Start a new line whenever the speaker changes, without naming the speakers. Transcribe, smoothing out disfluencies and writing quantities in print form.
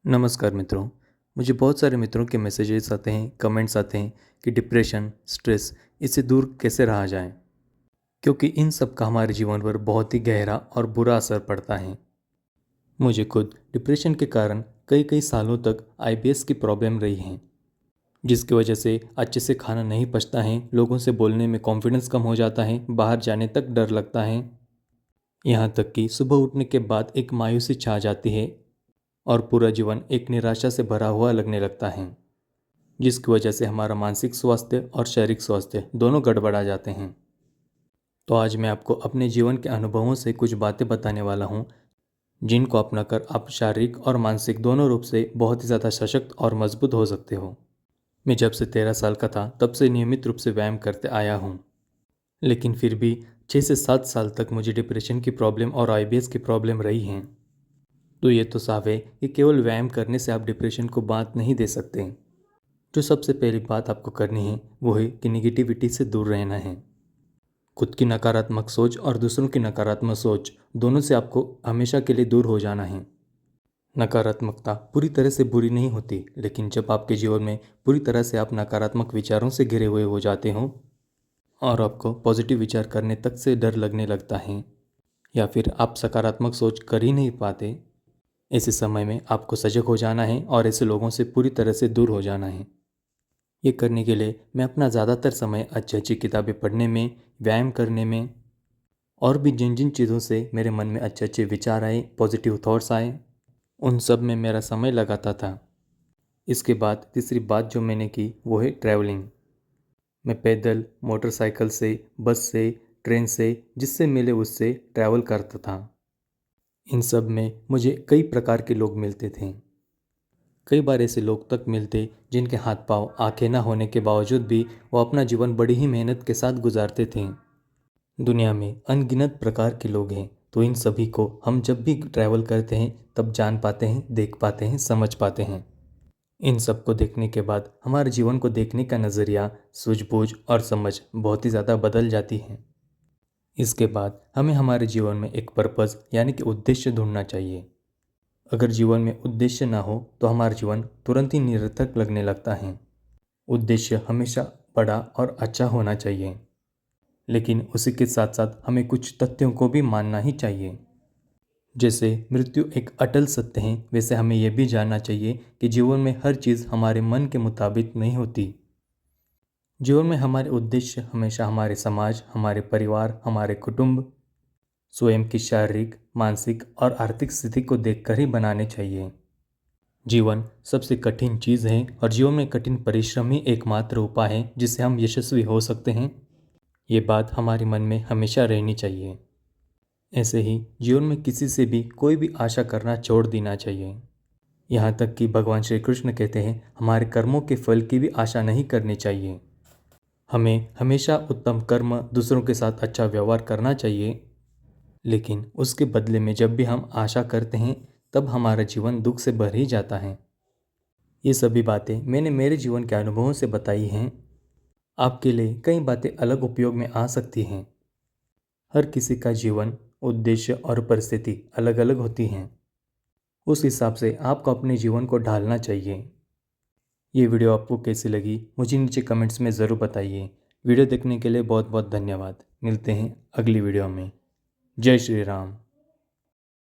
नमस्कार मित्रों। मुझे बहुत सारे मित्रों के मैसेजेस आते हैं, कमेंट्स आते हैं कि डिप्रेशन, स्ट्रेस इससे दूर कैसे रहा जाए, क्योंकि इन सब का हमारे जीवन पर बहुत ही गहरा और बुरा असर पड़ता है। मुझे खुद डिप्रेशन के कारण कई कई सालों तक आईबीएस की प्रॉब्लम रही है, जिसकी वजह से अच्छे से खाना नहीं पचता है, लोगों से बोलने में कॉन्फिडेंस कम हो जाता है, बाहर जाने तक डर लगता है। यहाँ तक कि सुबह उठने के बाद एक मायूसी छा जाती है और पूरा जीवन एक निराशा से भरा हुआ लगने लगता है, जिसकी वजह से हमारा मानसिक स्वास्थ्य और शारीरिक स्वास्थ्य दोनों गड़बड़ा जाते हैं। तो आज मैं आपको अपने जीवन के अनुभवों से कुछ बातें बताने वाला हूँ, जिनको अपनाकर आप शारीरिक और मानसिक दोनों रूप से बहुत ही ज़्यादा सशक्त और मजबूत हो सकते हो। मैं जब से 13 साल का था तब से नियमित रूप से व्यायाम करते आया हूँ, लेकिन फिर भी 6 से 7 साल तक मुझे डिप्रेशन की प्रॉब्लम और आईबीएस की प्रॉब्लम रही हैं। तो ये तो साफ है कि केवल व्यायाम करने से आप डिप्रेशन को बात नहीं दे सकते। जो सबसे पहली बात आपको करनी है वो है कि निगेटिविटी से दूर रहना है। खुद की नकारात्मक सोच और दूसरों की नकारात्मक सोच दोनों से आपको हमेशा के लिए दूर हो जाना है। नकारात्मकता पूरी तरह से बुरी नहीं होती, लेकिन जब आपके जीवन में पूरी तरह से आप नकारात्मक विचारों से घिरे हुए हो जाते हो और आपको पॉजिटिव विचार करने तक से डर लगने लगता है, या फिर आप सकारात्मक सोच कर ही नहीं पाते, ऐसे समय में आपको सजग हो जाना है और ऐसे लोगों से पूरी तरह से दूर हो जाना है। ये करने के लिए मैं अपना ज़्यादातर समय अच्छी अच्छी किताबें पढ़ने में, व्यायाम करने में और भी जिन जिन चीज़ों से मेरे मन में अच्छे अच्छे विचार आए, पॉजिटिव थॉट्स आए, उन सब में मेरा समय लगाता था। इसके बाद तीसरी बात जो मैंने की वो है ट्रैवलिंग। मैं पैदल, मोटरसाइकिल से, बस से, ट्रेन से, जिससे मिले उससे ट्रैवल करता था। इन सब में मुझे कई प्रकार के लोग मिलते थे। कई बार ऐसे लोग तक मिलते जिनके हाथ पांव, आंखें न होने के बावजूद भी वो अपना जीवन बड़ी ही मेहनत के साथ गुजारते थे। दुनिया में अनगिनत प्रकार के लोग हैं, तो इन सभी को हम जब भी ट्रैवल करते हैं तब जान पाते हैं, देख पाते हैं, समझ पाते हैं। इन सब को देखने के बाद हमारे जीवन को देखने का नज़रिया, सूझबूझ और समझ बहुत ही ज़्यादा बदल जाती है। इसके बाद हमें हमारे जीवन में एक पर्पज़ यानी कि उद्देश्य ढूंढना चाहिए। अगर जीवन में उद्देश्य ना हो तो हमारा जीवन तुरंत ही निरर्थक लगने लगता है। उद्देश्य हमेशा बड़ा और अच्छा होना चाहिए, लेकिन उसी के साथ साथ हमें कुछ तथ्यों को भी मानना ही चाहिए। जैसे मृत्यु एक अटल सत्य है, वैसे हमें यह भी जानना चाहिए कि जीवन में हर चीज़ हमारे मन के मुताबिक नहीं होती। जीवन में हमारे उद्देश्य हमेशा हमारे समाज, हमारे परिवार, हमारे कुटुंब, स्वयं की शारीरिक, मानसिक और आर्थिक स्थिति को देखकर ही बनाने चाहिए। जीवन सबसे कठिन चीज़ है और जीवन में कठिन परिश्रम ही एकमात्र उपाय है जिससे हम यशस्वी हो सकते हैं। ये बात हमारे मन में हमेशा रहनी चाहिए। ऐसे ही जीवन में किसी से भी कोई भी आशा करना छोड़ देना चाहिए। यहाँ तक कि भगवान श्री कृष्ण कहते हैं हमारे कर्मों के फल की भी आशा नहीं करनी चाहिए। हमें हमेशा उत्तम कर्म, दूसरों के साथ अच्छा व्यवहार करना चाहिए, लेकिन उसके बदले में जब भी हम आशा करते हैं तब हमारा जीवन दुख से भर ही जाता है। ये सभी बातें मैंने मेरे जीवन के अनुभवों से बताई हैं। आपके लिए कई बातें अलग उपयोग में आ सकती हैं। हर किसी का जीवन, उद्देश्य और परिस्थिति अलग अलग होती हैं। उस हिसाब से आपको अपने जीवन को ढालना चाहिए। ये वीडियो आपको कैसी लगी मुझे नीचे कमेंट्स में ज़रूर बताइए। वीडियो देखने के लिए बहुत बहुत धन्यवाद। मिलते हैं अगली वीडियो में। जय श्री राम।